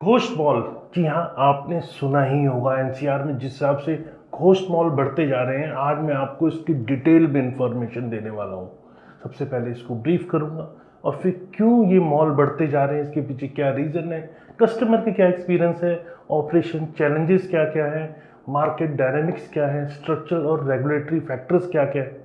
Ghost mall, जी हाँ, आपने सुना ही होगा। एनसीआर में जिस हिसाब से घोस्ट मॉल बढ़ते जा रहे हैं, आज मैं आपको इसकी डिटेल में इंफॉर्मेशन देने वाला हूँ। सबसे पहले इसको ब्रीफ करूँगा और फिर क्यों ये मॉल बढ़ते जा रहे हैं, इसके पीछे क्या रीज़न है, कस्टमर के क्या एक्सपीरियंस है, ऑपरेशन चैलेंजेस क्या क्या है, मार्केट डायनेमिक्स क्या है, स्ट्रक्चरल और रेगुलेटरी फैक्टर्स क्या क्या है,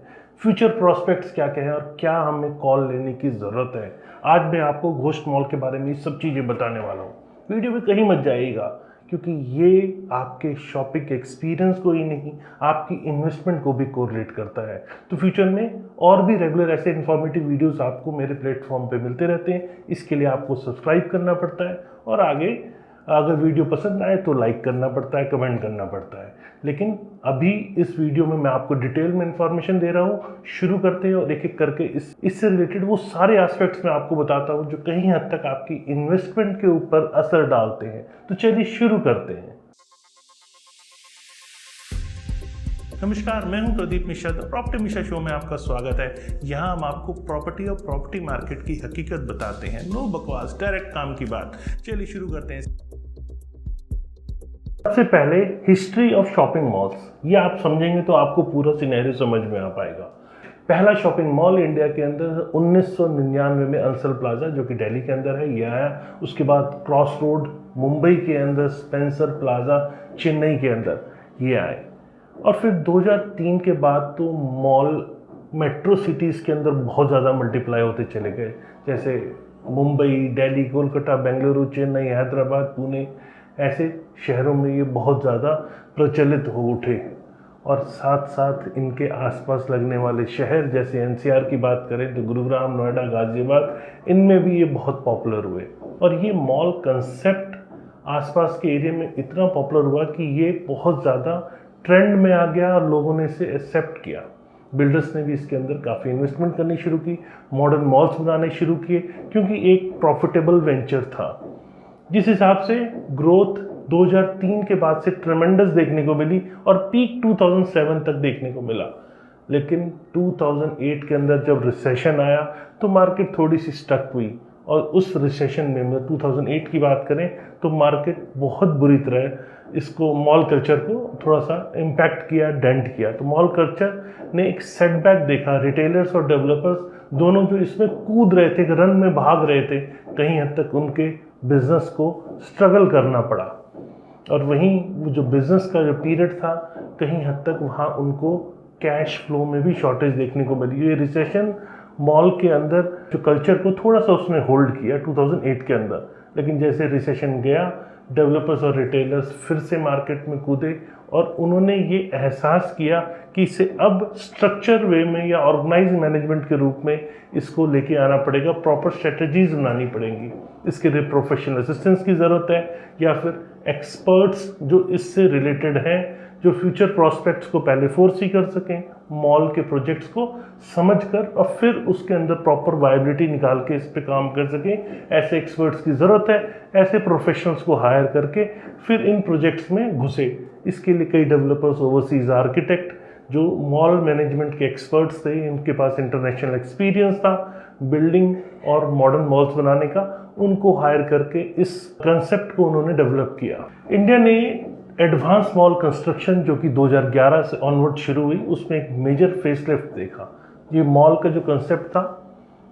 फ्यूचर प्रोस्पेक्ट्स क्या क्या है और क्या हमें कॉल लेने की ज़रूरत है। आज मैं आपको घोस्ट मॉल के बारे में ये सब चीज़ें बताने वाला हूँ। वीडियो में कहीं मत जाइएगा, क्योंकि ये आपके शॉपिंग एक्सपीरियंस को ही नहीं, आपकी इन्वेस्टमेंट को भी कोरिलेट करता है। तो फ्यूचर में और भी रेगुलर ऐसे इन्फॉर्मेटिव वीडियोस आपको मेरे प्लेटफॉर्म पे मिलते रहते हैं। इसके लिए आपको सब्सक्राइब करना पड़ता है और आगे अगर वीडियो पसंद आए तो लाइक करना पड़ता है, कमेंट करना पड़ता है। लेकिन अभी इस वीडियो में मैं आपको डिटेल में इंफॉर्मेशन दे रहा हूँ। शुरू करते हैं और एक एक करके इससे रिलेटेड वो सारे एस्पेक्ट्स मैं आपको बताता हूँ जो कहीं हद तक आपकी इन्वेस्टमेंट के ऊपर असर डालते हैं। तो चलिए शुरू करते हैं। नमस्कार, मैं हूं प्रदीप मिश्रा। प्रॉपर्टी मिश्रा शो में आपका स्वागत है। यहाँ हम आपको प्रॉपर्टी और प्रॉपर्टी मार्केट की हकीकत बताते हैं। नो बकवास, डायरेक्ट काम की बात। चलिए शुरू करते हैं। सबसे पहले हिस्ट्री ऑफ शॉपिंग मॉल्स, ये आप समझेंगे तो आपको पूरा सिनेरियो समझ में आ पाएगा। पहला शॉपिंग मॉल इंडिया के अंदर 1999 में अंसल प्लाजा, जो कि दिल्ली के अंदर है, ये आया। उसके बाद क्रॉस रोड मुंबई के अंदर, स्पेंसर प्लाजा चेन्नई के अंदर, ये आए। और फिर 2003 के बाद तो मॉल मेट्रो सिटीज़ के अंदर बहुत ज़्यादा मल्टीप्लाई होते चले गए। जैसे मुंबई, दिल्ली, कोलकाता, बेंगलुरु, चेन्नई, हैदराबाद, पुणे, ऐसे शहरों में ये बहुत ज़्यादा प्रचलित हो उठे। और साथ साथ इनके आसपास लगने वाले शहर, जैसे एनसीआर की बात करें तो गुरुग्राम, नोएडा, गाजियाबाद, इनमें भी ये बहुत पॉपुलर हुए। और ये मॉल कंसेप्ट आसपास के एरिया में इतना पॉपुलर हुआ कि ये बहुत ज़्यादा ट्रेंड में आ गया और लोगों ने इसे एक्सेप्ट किया। बिल्डर्स ने भी इसके अंदर काफ़ी इन्वेस्टमेंट करनी शुरू की, मॉडर्न मॉल्स बनाने शुरू किए, क्योंकि एक प्रॉफिटेबल वेंचर था। जिस हिसाब से ग्रोथ 2003 के बाद से ट्रेमेंडस देखने को मिली और पीक 2007 तक देखने को मिला। लेकिन 2008 के अंदर जब रिसेशन आया तो मार्केट थोड़ी सी स्टक हुई। और उस रिसेशन में, मतलब 2008 की बात करें तो मार्केट बहुत बुरी तरह इसको, मॉल कल्चर को थोड़ा सा इम्पैक्ट किया, डेंट किया। तो मॉल कल्चर ने एक सेटबैक देखा। रिटेलर्स और डेवलपर्स दोनों जो इसमें कूद रहे थे, रन में भाग रहे थे, कहीं हद तक उनके बिजनेस को स्ट्रगल करना पड़ा। और वहीं वो जो बिजनेस का जो पीरियड था, कहीं हद तक वहाँ उनको कैश फ्लो में भी शॉर्टेज देखने को मिली। ये रिसेशन मॉल के अंदर जो कल्चर को थोड़ा सा उसने होल्ड किया 2008 के अंदर। लेकिन जैसे रिसेशन गया, डेवलपर्स और रिटेलर्स फिर से मार्केट में कूदे और उन्होंने ये एहसास किया कि इसे अब स्ट्रक्चर वे में या ऑर्गेनाइज मैनेजमेंट के रूप में इसको लेके आना पड़ेगा। प्रॉपर स्ट्रेटजीज बनानी पड़ेंगी। इसके लिए प्रोफेशनल असिस्टेंस की ज़रूरत है या फिर एक्सपर्ट्स जो इससे रिलेटेड हैं, जो फ्यूचर प्रॉस्पेक्ट्स को पहले फोरसी कर सकें, मॉल के प्रोजेक्ट्स को समझकर और फिर उसके अंदर प्रॉपर वायबिलिटी निकाल के इस पे काम कर सकें। ऐसे एक्सपर्ट्स की ज़रूरत है। ऐसे प्रोफेशनल्स को हायर करके फिर इन प्रोजेक्ट्स में घुसे। इसके लिए कई डेवलपर्स, ओवरसीज आर्किटेक्ट जो मॉल मैनेजमेंट के एक्सपर्ट्स थे, इनके पास इंटरनेशनल एक्सपीरियंस था बिल्डिंग और मॉडर्न मॉल्स बनाने का, उनको हायर करके इस कंसेप्ट को उन्होंने डेवलप किया। इंडिया ने एडवांस मॉल कंस्ट्रक्शन, जो कि 2011 से ऑनवर्ड शुरू हुई, उसमें एक मेजर फेसलिफ्ट देखा। ये मॉल का जो कंसेप्ट था,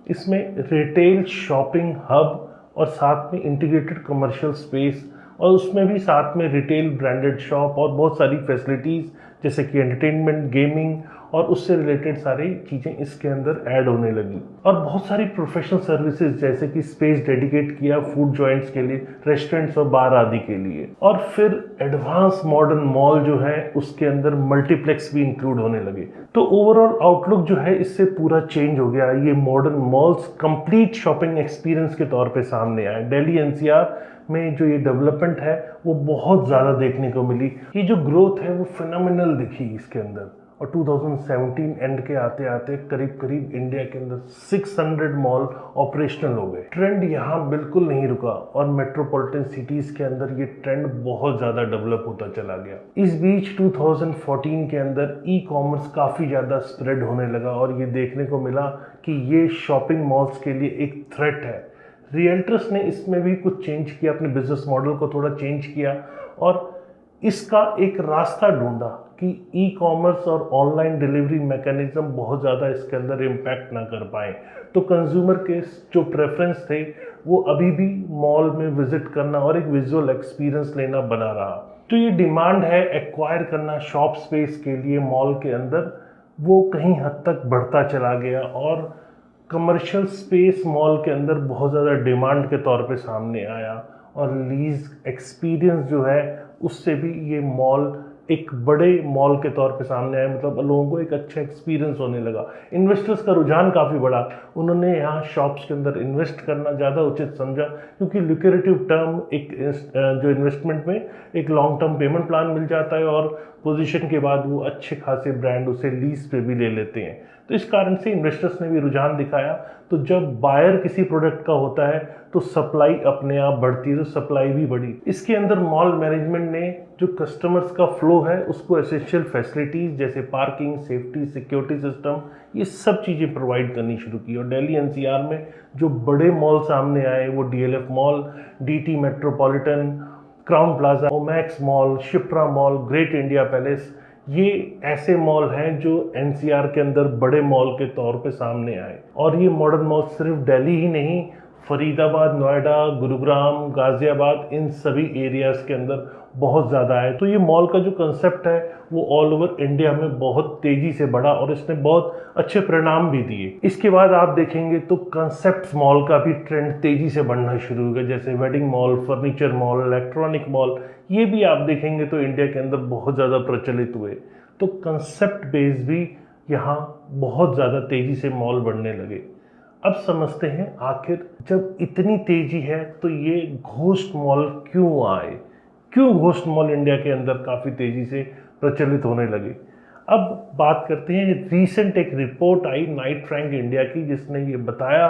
इसमें रिटेल शॉपिंग हब और साथ में इंटीग्रेटेड कमर्शियल स्पेस, और उसमें भी साथ में रिटेल ब्रांडेड शॉप और बहुत सारी फैसिलिटीज़ जैसे कि एंटरटेनमेंट, गेमिंग और उससे रिलेटेड सारी चीज़ें इसके अंदर ऐड होने लगी। और बहुत सारी प्रोफेशनल सर्विसेज जैसे कि स्पेस डेडिकेट किया फूड जॉइंट्स के लिए, रेस्टोरेंट्स और बार आदि के लिए। और फिर एडवांस मॉडर्न मॉल जो है उसके अंदर मल्टीप्लेक्स भी इंक्लूड होने लगे। तो ओवरऑल आउटलुक जो है इससे पूरा चेंज हो गया। ये modern malls complete shopping experience के तौर पे सामने आए। दिल्ली एनसीआर में जो ये डेवलपमेंट है वो बहुत ज़्यादा देखने को मिली। ये जो ग्रोथ है वो फिनोमिनल दिखी इसके अंदर। और 2017 एंड के आते आते करीब करीब इंडिया के अंदर 600 मॉल ऑपरेशनल हो गए। ट्रेंड यहाँ बिल्कुल नहीं रुका और मेट्रोपॉलिटन सिटीज़ के अंदर ये ट्रेंड बहुत ज़्यादा डेवलप होता चला गया। इस बीच 2014 के अंदर ई कॉमर्स काफ़ी ज़्यादा स्प्रेड होने लगा और ये देखने को मिला कि ये शॉपिंग मॉल्स के लिए एक थ्रेट है। रियल्टर्स ने इसमें भी कुछ चेंज किया, अपने बिजनेस मॉडल को थोड़ा चेंज किया और इसका एक रास्ता ढूंढा कि ई कॉमर्स और ऑनलाइन डिलीवरी मैकेनिज्म बहुत ज़्यादा इसके अंदर इम्पैक्ट ना कर पाए। तो कंज्यूमर के जो प्रेफरेंस थे वो अभी भी मॉल में विजिट करना और एक विजुअल एक्सपीरियंस लेना बना रहा। तो ये डिमांड है एक्वायर करना शॉप स्पेस के लिए मॉल के अंदर, वो कहीं हद तक बढ़ता चला गया और कमर्शियल स्पेस मॉल के अंदर बहुत ज़्यादा डिमांड के तौर पे सामने आया और लीज एक्सपीरियंस जो है उससे भी ये मॉल एक बड़े मॉल के तौर पे सामने आया, मतलब लोगों को एक अच्छा एक्सपीरियंस होने लगा। इन्वेस्टर्स का रुझान काफ़ी बढ़ा, उन्होंने यहाँ शॉप्स के अंदर इन्वेस्ट करना ज़्यादा उचित समझा क्योंकि लुक्रेटिव टर्म एक जो इन्वेस्टमेंट में एक लॉन्ग टर्म पेमेंट प्लान मिल जाता है और पोजीशन के बाद वो अच्छे खासे ब्रांड उसे लीज पे भी ले लेते हैं। तो इस कारण से इन्वेस्टर्स ने भी रुझान दिखाया। तो जब बायर किसी प्रोडक्ट का होता है तो सप्लाई अपने आप बढ़ती है, तो सप्लाई भी बढ़ी। इसके अंदर मॉल मैनेजमेंट ने जो कस्टमर्स का फ्लो है उसको एसेंशियल फैसिलिटीज़ जैसे पार्किंग, सेफ्टी, सिक्योरिटी सिस्टम, ये सब चीज़ें प्रोवाइड करनी शुरू की। और दिल्ली एनसीआर में जो बड़े मॉल सामने आए वो DLF mall, DT metropolitan, crown plaza, Omaxe mall, Shipra mall, great India palace, ये ऐसे मॉल हैं जो एनसीआर के अंदर बड़े मॉल के तौर पे सामने आए। और ये मॉडर्न मॉल सिर्फ दिल्ली ही नहीं, फरीदाबाद, नोएडा, गुरुग्राम, गाजियाबाद, इन सभी एरियाज़ के अंदर बहुत ज़्यादा है। तो ये मॉल का जो कंसेप्ट है वो ऑल ओवर इंडिया में बहुत तेज़ी से बढ़ा और इसने बहुत अच्छे परिणाम भी दिए। इसके बाद आप देखेंगे तो कंसेप्ट मॉल का भी ट्रेंड तेज़ी से बढ़ना शुरू हो गया, जैसे wedding mall, furniture mall, electronic mall, ये भी आप देखेंगे तो इंडिया के अंदर बहुत ज़्यादा प्रचलित हुए। तो कंसेप्ट बेस भी यहाँ बहुत ज़्यादा तेज़ी से मॉल बढ़ने लगे। अब समझते हैं आखिर जब इतनी तेज़ी है तो ये घोस्ट मॉल क्यों आए, क्यों घोस्ट मॉल इंडिया के अंदर काफ़ी तेज़ी से प्रचलित होने लगे। अब बात करते हैं, रीसेंट एक रिपोर्ट आई नाइट फ्रैंक इंडिया की जिसने ये बताया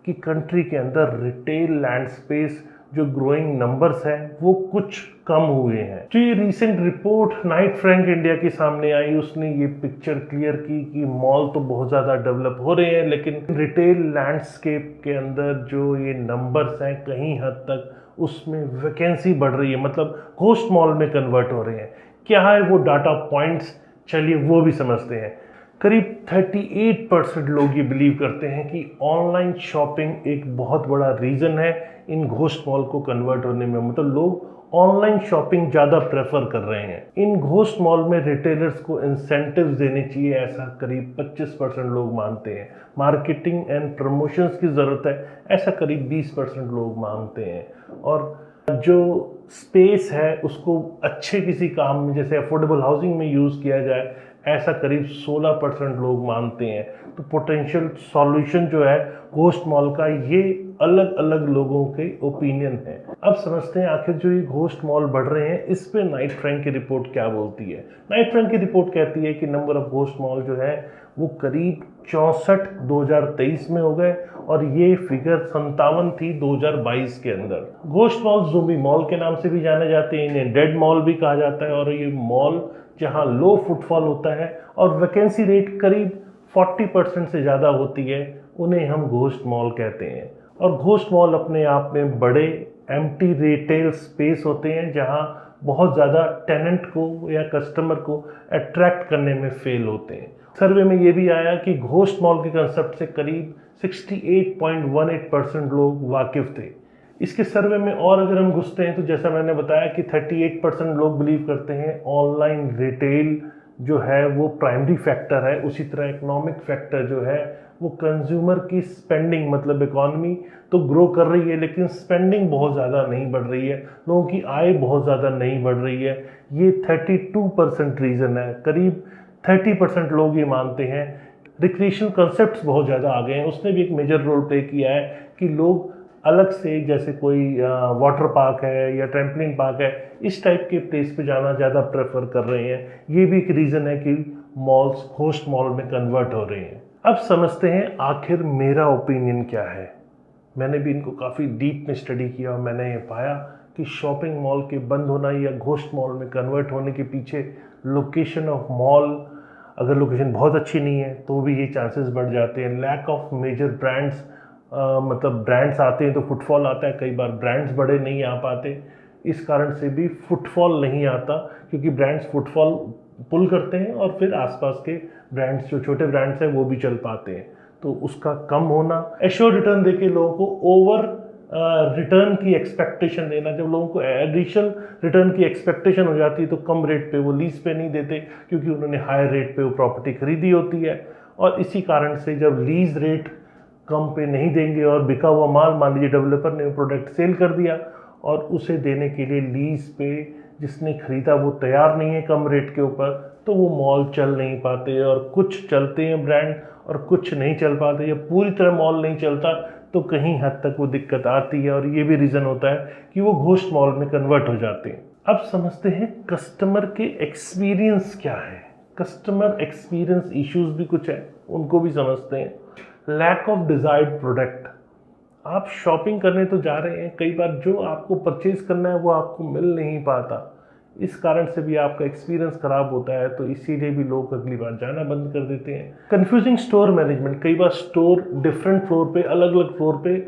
कि कंट्री के अंदर रिटेल लैंड स्पेस जो ग्रोइंग नंबर्स हैं वो कुछ कम हुए हैं। तो ये recent report Knight Frank India के सामने आई, उसने ये पिक्चर क्लियर की कि मॉल तो बहुत ज़्यादा डेवलप हो रहे हैं लेकिन रिटेल लैंडस्केप के अंदर जो ये नंबर्स हैं कहीं हद तक उसमें वैकेंसी बढ़ रही है, मतलब घोस्ट मॉल में कन्वर्ट हो रहे हैं। क्या है वो डाटा पॉइंट्स, चलिए वो भी समझते हैं। करीब 38% लोग ये बिलीव करते हैं कि ऑनलाइन शॉपिंग एक बहुत बड़ा रीज़न है इन घोस्ट मॉल को कन्वर्ट होने में, मतलब लोग ऑनलाइन शॉपिंग ज़्यादा प्रेफर कर रहे हैं। इन घोस्ट मॉल में रिटेलर्स को इंसेंटिव्स देने चाहिए, ऐसा करीब 25% लोग मानते हैं। मार्केटिंग एंड प्रमोशंस की ज़रूरत है, ऐसा करीब 20% लोग मानते हैं। और जो स्पेस है उसको अच्छे किसी काम में जैसे अफोर्डेबल हाउसिंग में यूज़ किया जाए, ऐसा करीब 16% लोग मानते हैं। तो पोटेंशियल सॉल्यूशन जो है घोस्ट मॉल का, ये अलग अलग लोगों के ओपिनियन है। अब समझते हैं आखिर जो ये घोस्ट मॉल बढ़ रहे हैं इस पे नाइट फ्रैंक की रिपोर्ट क्या बोलती है। नाइट फ्रैंक की रिपोर्ट कहती है कि नंबर ऑफ घोस्ट मॉल जो है वो करीब 64 2023 में हो गए और ये फिगर 57 थी 2022 के अंदर। घोस्ट मॉल ज़ोंबी मॉल के नाम से भी जाने जाते हैं, इन्हें डेड मॉल भी कहा जाता है और ये मॉल जहां लो फुटफॉल होता है और वैकेंसी रेट करीब 40% से ज़्यादा होती है, उन्हें हम घोस्ट मॉल कहते हैं। और घोस्ट मॉल अपने आप में बड़े एम्प्टी रिटेल स्पेस होते हैं जहां बहुत ज़्यादा टेनेंट को या कस्टमर को अट्रैक्ट करने में फेल होते हैं। सर्वे में ये भी आया कि घोस्ट मॉल के कंसेप्ट से करीब 68.18% लोग वाकिफ थे। इसके सर्वे में और अगर हम घुसते हैं तो जैसा मैंने बताया कि 38% लोग बिलीव करते हैं ऑनलाइन रिटेल जो है वो प्राइमरी फैक्टर है। उसी तरह इकोनॉमिक फैक्टर जो है वो कंज्यूमर की स्पेंडिंग, मतलब इकॉनमी तो ग्रो कर रही है लेकिन स्पेंडिंग बहुत ज़्यादा नहीं बढ़ रही है, लोगों की आय बहुत ज़्यादा नहीं बढ़ रही है, ये 32% रीज़न है। करीब 30% लोग ये मानते हैं रिक्रिएशनल कंसेप्ट्स बहुत ज़्यादा आ गए हैं, उसने भी एक मेजर रोल प्ले किया है कि लोग अलग से जैसे कोई वाटर पार्क है या ट्रैम्पलिन पार्क है, इस टाइप के प्लेस पे जाना ज़्यादा प्रेफर कर रहे हैं। ये भी एक रीज़न है कि मॉल्स घोस्ट मॉल में कन्वर्ट हो रहे हैं। अब समझते हैं आखिर मेरा ओपिनियन क्या है। मैंने भी इनको काफ़ी डीप में स्टडी किया और मैंने ये पाया कि शॉपिंग मॉल के बंद होना या घोस्ट मॉल में कन्वर्ट होने के पीछे लोकेशन ऑफ मॉल, अगर लोकेशन बहुत अच्छी नहीं है तो भी ये चांसेस बढ़ जाते हैं। लैक ऑफ मेजर ब्रांड्स मतलब ब्रांड्स आते हैं तो फुटफॉल आता है, कई बार ब्रांड्स बड़े नहीं आ पाते, इस कारण से भी फुटफॉल नहीं आता, क्योंकि ब्रांड्स फुटफॉल पुल करते हैं और फिर आसपास के ब्रांड्स जो छोटे ब्रांड्स हैं वो भी चल पाते हैं। तो उसका कम होना, एश्योर रिटर्न देके लोगों को ओवर रिटर्न की एक्सपेक्टेशन देना, जब लोगों को एडिशनल रिटर्न की एक्सपेक्टेशन हो जाती है तो कम रेट पे वो लीज पे नहीं देते, क्योंकि उन्होंने हायर रेट पे वो प्रॉपर्टी खरीदी होती है। और इसी कारण से जब लीज रेट कम पे नहीं देंगे और बिका हुआ माल, मान लीजिए डेवलपर ने वो प्रोडक्ट सेल कर दिया और उसे देने के लिए लीज पे जिसने खरीदा वो तैयार नहीं है कम रेट के ऊपर, तो वो मॉल चल नहीं पाते। और कुछ चलते हैं ब्रांड और कुछ नहीं चल पाते, या पूरी तरह मॉल नहीं चलता तो कहीं हद तक वो दिक्कत आती है, और ये भी रीज़न होता है कि वो घोस्ट मॉल में कन्वर्ट हो जाते हैं। अब समझते हैं कस्टमर के एक्सपीरियंस क्या है। कस्टमर एक्सपीरियंस इश्यूज भी कुछ है, उनको भी समझते हैं। लैक ऑफ डिजायर्ड प्रोडक्ट, आप शॉपिंग करने तो जा रहे हैं, कई बार जो आपको परचेज करना है वो आपको मिल नहीं पाता, इस कारण से भी आपका एक्सपीरियंस खराब होता है, तो इसीलिए भी लोग अगली बार जाना बंद कर देते हैं। कंफ्यूजिंग स्टोर मैनेजमेंट, कई बार स्टोर डिफरेंट फ्लोर पे, अलग अलग फ्लोर पे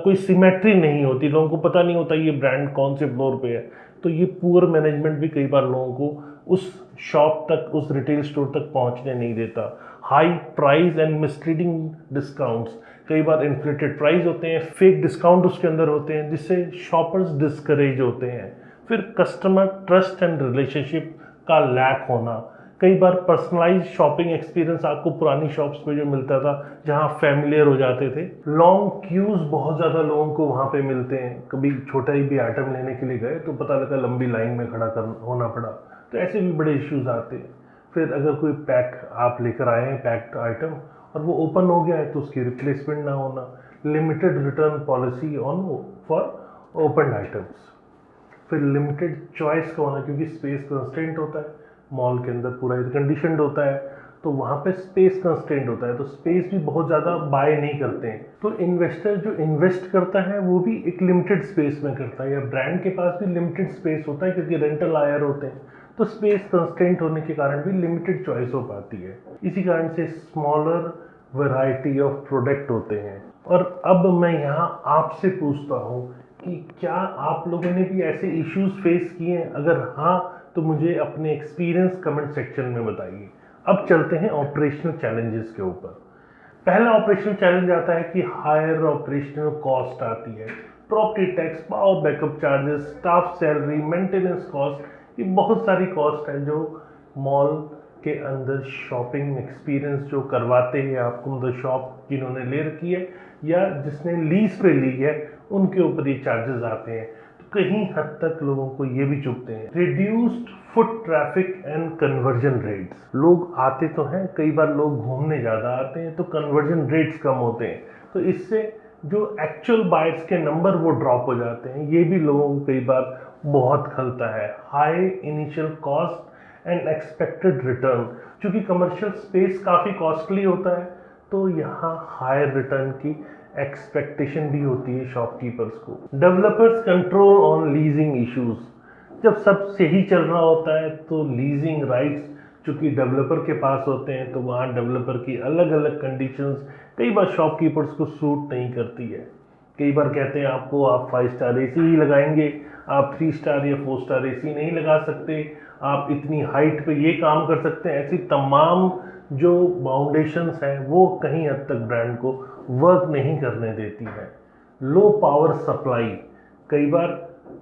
कोई सिमेट्री नहीं होती, लोगों को पता नहीं होता ये ब्रांड कौन से फ्लोर पे है, तो ये पुअर मैनेजमेंट भी कई बार लोगों को उस शॉप तक, उस रिटेल स्टोर तक पहुंचने नहीं देता। High price and misleading discounts, कई बार इन्फ्लेटेड प्राइस होते हैं, फेक डिस्काउंट उसके अंदर होते हैं, जिससे शॉपर्स डिस्करेज होते हैं। फिर कस्टमर ट्रस्ट एंड रिलेशनशिप का लैक होना, कई बार पर्सनलाइज शॉपिंग एक्सपीरियंस आपको पुरानी शॉप्स पे जो मिलता था, जहाँ फैमिलियर हो जाते थे, लॉन्ग क्यूज बहुत ज़्यादा लोगों को वहाँ पे मिलते हैं। कभी छोटा ही भी आइटम लेने के लिए गए तो पता लगा लंबी लाइन में खड़ा होना पड़ा, तो ऐसे भी बड़े इश्यूज आते हैं। फिर अगर कोई पैक आप लेकर आए हैं, पैक्ड आइटम, और वो ओपन हो गया है तो उसकी रिप्लेसमेंट ना होना। Limited return policy on for open items. फिर लिमिटेड चॉइस का होना, क्योंकि स्पेस कंस्ट्रेंट होता है, मॉल के अंदर पूरा एयर कंडीशनड होता है, तो वहाँ पे स्पेस कंस्ट्रेंट होता है, तो स्पेस भी बहुत ज़्यादा बाय नहीं करते हैं। तो इन्वेस्टर जो इन्वेस्ट करता है वो भी एक लिमिटेड स्पेस में करता है, या ब्रांड के पास भी लिमिटेड स्पेस होता है, क्योंकि रेंटल हायर होते हैं, तो स्पेस कंस्ट्रेंट होने के कारण भी लिमिटेड चॉइस हो पाती है। इसी कारण से स्मॉलर वैरायटी ऑफ प्रोडक्ट होते हैं। और अब मैं यहाँ आपसे पूछता हूँ कि क्या आप लोगों ने भी ऐसे इश्यूज फेस किए हैं? अगर हाँ तो मुझे अपने एक्सपीरियंस कमेंट सेक्शन में बताइए। अब चलते हैं ऑपरेशनल चैलेंजेस के ऊपर। पहला ऑपरेशनल चैलेंज आता है कि हायर ऑपरेशनल कॉस्ट आती है, property tax, power backup charges, staff salary, maintenance cost, ये बहुत सारी कॉस्ट है जो मॉल के अंदर शॉपिंग एक्सपीरियंस जो करवाते हैं आपको, मतलब शॉप जिन्होंने ले रखी है या जिसने लीज पे ली है, उनके ऊपर ये चार्जेस आते हैं। तो कहीं हद तक लोगों को ये भी चुभते हैं। Reduced foot traffic and conversion rates, लोग आते तो हैं, कई बार लोग घूमने ज़्यादा आते हैं तो कन्वर्जन रेट्स कम होते हैं, तो इससे जो एक्चुअल बायर्स के नंबर वो ड्रॉप हो जाते हैं, ये भी लोगों को कई बार बहुत खलता है। High initial cost and expected return, क्योंकि कमर्शियल स्पेस काफ़ी कॉस्टली होता है, तो यहाँ हायर रिटर्न की एक्सपेक्टेशन भी होती है शॉपकीपर्स को। Developers control on leasing issues, जब सब सही चल रहा होता है तो लीजिंग राइट्स चूँकि डेवलपर के पास होते हैं, तो वहाँ डेवलपर की अलग अलग कंडीशंस कई बार शॉपकीपर्स को सूट नहीं करती है। कई बार कहते हैं आपको आप 5 स्टार एसी ही लगाएंगे, आप 3 स्टार या 4 स्टार एसी नहीं लगा सकते, आप इतनी हाइट पे ये काम कर सकते हैं। ऐसी तमाम जो बाउंडेशंस हैं वो कहीं हद तक ब्रांड को वर्क नहीं करने देती है। लो पावर सप्लाई, कई बार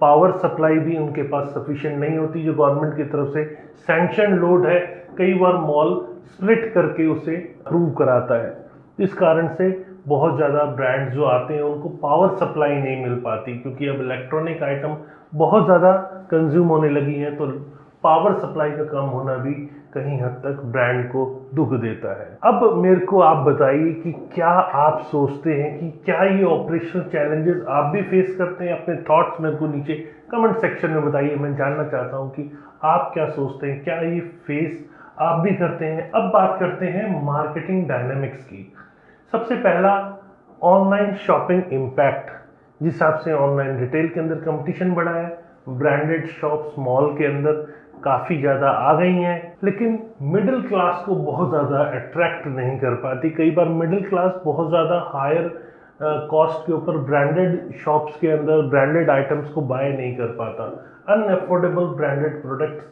पावर सप्लाई भी उनके पास सफिशिएंट नहीं होती, जो गवर्नमेंट की तरफ से सैंक्शन लोड है, कई बार मॉल स्प्लिट करके उसे अप्रूव कराता है। इस कारण से बहुत ज़्यादा ब्रांड्स जो आते हैं उनको पावर सप्लाई नहीं मिल पाती, क्योंकि अब इलेक्ट्रॉनिक आइटम बहुत ज़्यादा कंज्यूम होने लगी हैं, तो पावर सप्लाई का कम होना भी कहीं हद तक ब्रांड को दुख देता है। अब मेरे को आप बताइए कि क्या आप सोचते हैं कि क्या ये ऑपरेशनल चैलेंजेस आप भी फेस करते हैं? अपने थॉट्स मेरे को नीचे कमेंट सेक्शन में बताइए, मैं जानना चाहता हूँ कि आप क्या सोचते हैं, क्या ये फेस आप भी करते हैं। अब बात करते हैं मार्केटिंग डायनेमिक्स की। सबसे पहला, ऑनलाइन शॉपिंग इम्पैक्ट। जिस हिसाब से ऑनलाइन रिटेल के अंदर कंपटीशन बढ़ा है, ब्रांडेड शॉप्स मॉल के अंदर काफ़ी ज़्यादा आ गई हैं, लेकिन मिडिल क्लास को बहुत ज़्यादा अट्रैक्ट नहीं कर पाती। कई बार मिडिल क्लास बहुत ज़्यादा हायर कॉस्ट के ऊपर ब्रांडेड शॉप्स के अंदर ब्रांडेड आइटम्स को बाय नहीं कर पाता। अनअफोर्डेबल ब्रांडेड प्रोडक्ट्स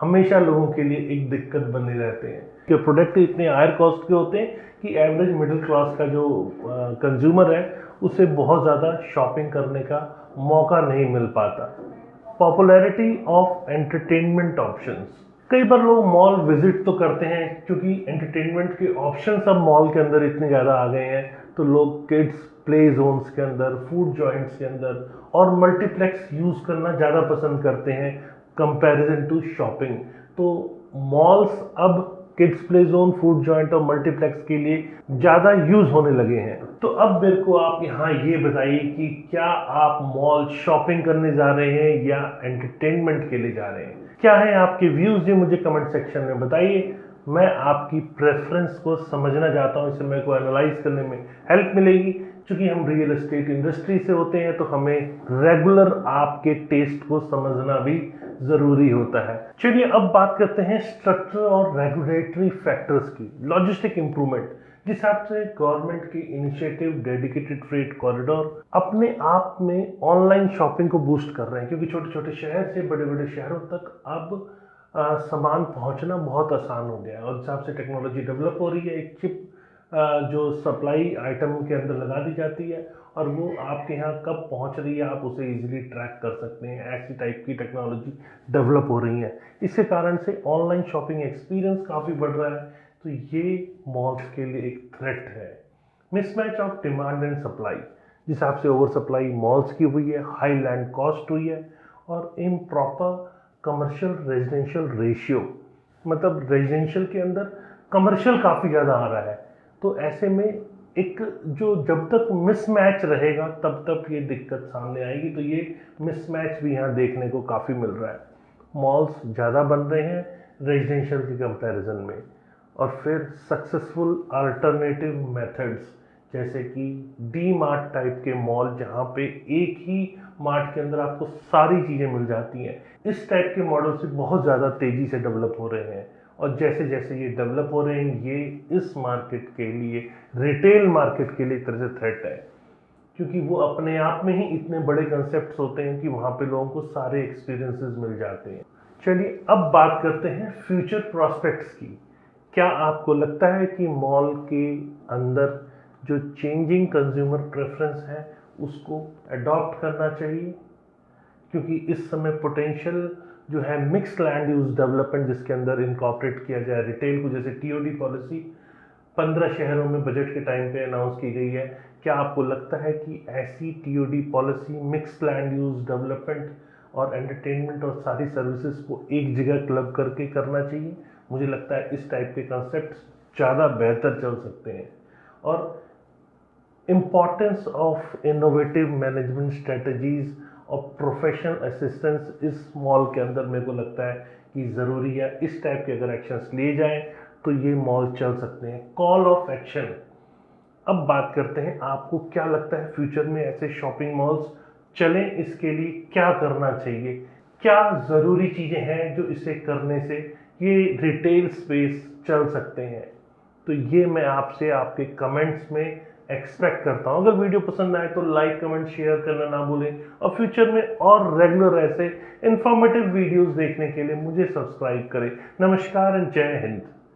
हमेशा लोगों के लिए एक दिक्कत बने रहते हैं कि प्रोडक्ट इतने हायर कॉस्ट के होते हैं कि एवरेज मिडिल क्लास का जो कंज्यूमर है उसे बहुत ज़्यादा शॉपिंग करने का मौका नहीं मिल पाता। पॉपुलैरिटी ऑफ एंटरटेनमेंट ऑप्शंस, कई बार लोग मॉल विजिट तो करते हैं क्योंकि एंटरटेनमेंट के ऑप्शंस अब मॉल के अंदर इतने ज़्यादा आ गए हैं, तो लोग किड्स प्ले जोन्स के अंदर, फूड जॉइंट्स के अंदर और मल्टीप्लेक्स यूज़ करना ज़्यादा पसंद करते हैं कंपैरिजन टू शॉपिंग। तो मॉल्स अब kids play zone, food joint और मल्टीप्लेक्स के लिए ज़्यादा यूज़ होने लगे हैं। तो अब मेरे को आप यहाँ ये बताइए कि क्या आप मॉल शॉपिंग करने जा रहे हैं या एंटरटेनमेंट के लिए जा रहे हैं? क्या है आपके व्यूज़, ये मुझे कमेंट सेक्शन में बताइए। मैं आपकी प्रेफरेंस को समझना चाहता हूँ, इससे मेरे को एनालाइज करने में हेल्प मिलेगी। क्योंकि हम रियल एस्टेट इंडस्ट्री से होते हैं तो हमें रेगुलर आपके टेस्ट को समझना भी ज़रूरी होता है। चलिए अब बात करते हैं स्ट्रक्चर और रेगुलेटरी फैक्टर्स की। लॉजिस्टिक इंप्रूवमेंट, जिस हिसाब से गवर्नमेंट की इनिशिएटिव डेडिकेटेड फ्रेट कॉरिडोर अपने आप में ऑनलाइन शॉपिंग को बूस्ट कर रहे हैं, क्योंकि छोटे छोटे शहर से बड़े बड़े शहरों तक अब सामान पहुंचना बहुत आसान हो गया है। और जिस हिसाब से टेक्नोलॉजी डेवलप हो रही है, एक चिप जो सप्लाई आइटम के अंदर लगा दी जाती है और वो आपके यहाँ कब पहुँच रही है आप उसे इजीली ट्रैक कर सकते हैं। ऐसी टाइप की टेक्नोलॉजी डेवलप हो रही है, इसके कारण से ऑनलाइन शॉपिंग एक्सपीरियंस काफ़ी बढ़ रहा है। तो ये मॉल्स के लिए एक थ्रेट है। Mismatch of demand and supply, जिस हिसाब से ओवर सप्लाई मॉल्स की हुई है, हाई लैंड कॉस्ट हुई है और इम्प्रॉपर कमर्शियल रेजिडेंशियल रेशियो, मतलब रेजिडेंशियल के अंदर कमर्शियल काफ़ी ज़्यादा आ रहा है। तो ऐसे में एक जो जब तक मिसमैच रहेगा तब तक ये दिक्कत सामने आएगी। तो ये मिसमैच भी यहाँ देखने को काफ़ी मिल रहा है। मॉल्स ज़्यादा बन रहे हैं रेजिडेंशियल के कंपैरिजन में। और फिर सक्सेसफुल अल्टरनेटिव मेथड्स जैसे कि डी मार्ट टाइप के मॉल, जहाँ पे एक ही मार्ट के अंदर आपको सारी चीज़ें मिल जाती हैं, इस टाइप के मॉडल से बहुत ज़्यादा तेज़ी से डेवलप हो रहे हैं। और जैसे जैसे ये डेवलप हो रहे हैं, ये इस मार्केट के लिए, रिटेल मार्केट के लिए एक तरह से थ्रेट है, क्योंकि वो अपने आप में ही इतने बड़े कंसेप्ट्स होते हैं कि वहाँ पे लोगों को सारे एक्सपीरियंसेस मिल जाते हैं। चलिए अब बात करते हैं फ्यूचर प्रोस्पेक्ट्स की। क्या आपको लगता है कि मॉल के अंदर जो चेंजिंग कंज्यूमर प्रेफरेंस है उसको अडॉप्ट करना चाहिए? क्योंकि इस समय पोटेंशियल जो है मिक्स लैंड यूज डेवलपमेंट, जिसके अंदर इनकॉर्पोरेट किया जाए रिटेल को, जैसे टीओडी पॉलिसी 15 शहरों में बजट के टाइम पे अनाउंस की गई है। क्या आपको लगता है कि ऐसी TOD policy mix land use development और एंटरटेनमेंट और सारी सर्विसेज को एक जगह क्लब करके करना चाहिए? मुझे लगता है इस टाइप के कंसेप्ट ज़्यादा बेहतर चल सकते हैं। और importance of innovative management strategies और प्रोफेशनल असिस्टेंस इस मॉल के अंदर मेरे को लगता है कि ज़रूरी है। इस टाइप के अगर एक्शंस लिए जाएं तो ये मॉल चल सकते हैं। कॉल ऑफ एक्शन, अब बात करते हैं आपको क्या लगता है फ्यूचर में ऐसे शॉपिंग मॉल्स चलें, इसके लिए क्या करना चाहिए? क्या ज़रूरी चीज़ें हैं जो इसे करने से ये रिटेल स्पेस चल सकते हैं? तो ये मैं आपसे आपके कमेंट्स में एक्सपेक्ट करता हूँ। अगर वीडियो पसंद आए तो लाइक, कमेंट, शेयर करना ना भूलें और फ्यूचर में और रेगुलर ऐसे इंफॉर्मेटिव वीडियोस देखने के लिए मुझे सब्सक्राइब करें। नमस्कार एंड जय हिंद।